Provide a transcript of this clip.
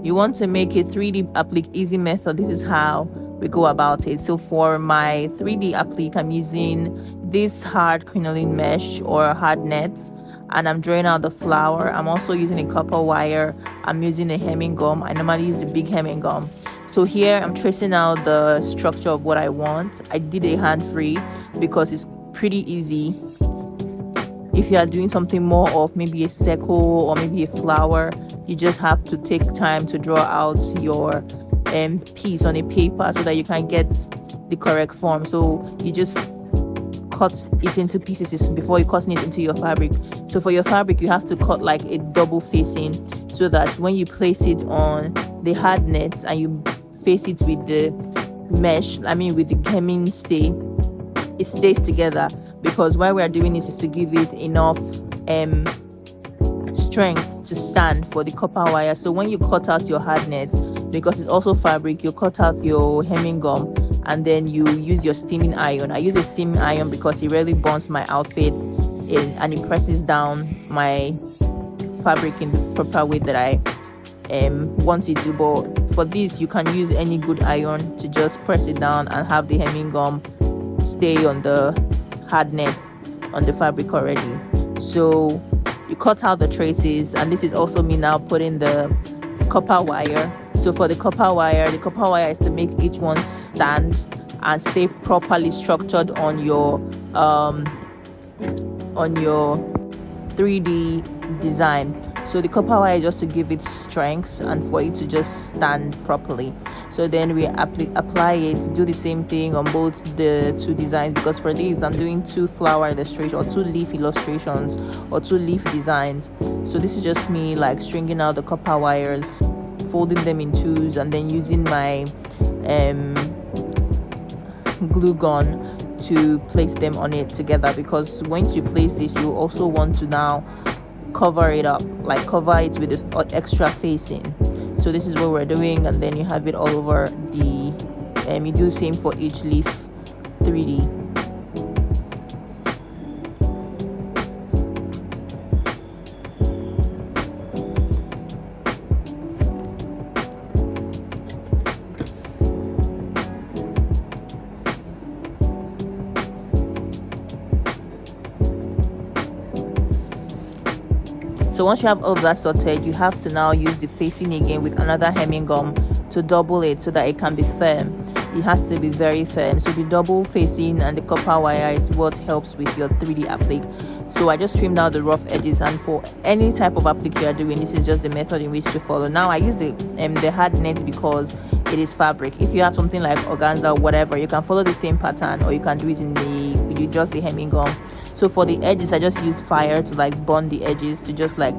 you want to make a 3D applique easy method. This is how we go about it. So for my 3D applique, I'm using this hard crinoline mesh or hard nets, and I'm drawing out the flower. I'm also using a copper wire. I'm using a hemming gum. I normally use the big hemming gum. So here I'm tracing out the structure of what I want. I did a hand free because it's pretty easy. If you are doing something more of maybe a circle or maybe a flower, you just have to take time to draw out your piece on a paper so that you can get the correct form. So you just cut it into pieces before you cutting it into your fabric. So for your fabric, you have to cut like a double facing so that when you place it on the hard nets and you face it with the mesh, with the hemming stay, it stays together, because why we are doing this is to give it enough strength to stand for the copper wire. So when you cut out your hard net, because it's also fabric, you cut out your hemming gum and then you use your steaming iron. I use a steaming iron because it really burns my outfit and it presses down my fabric in the proper way that I want it to. But for this, you can use any good iron to just press it down and have the hemming gum stay on the hard net on the fabric already. So you cut out the traces, and this is also me now putting the copper wire. So for the copper wire is to make each one stand and stay properly structured on your 3D design. So the copper wire is just to give it strength and for it to just stand properly. So then we apply it, do the same thing on both the two designs, because for this I'm doing 2 flower illustrations or 2 leaf illustrations or 2 leaf designs. So this is just me like stringing out the copper wires, folding them in twos, and then using my glue gun to place them on it together, because once you place this, you also want to now cover it up, like cover it with the extra facing. So this is what we're doing, and then you have it all over the you do the same for each leaf 3D. So once you have all of that sorted, you have to now use the facing again with another hemming gum to double it so that it can be firm. It has to be very firm. So the double facing and the copper wire is what helps with your 3D applique. So I just trimmed out the rough edges, and for any type of applique you are doing, this is just the method in which to follow. Now I use the hard net because it is fabric. If you have something like organza or whatever, you can follow the same pattern, or you can do it with just the hemming gum. So for the edges, I just use fire to like burn the edges, to just like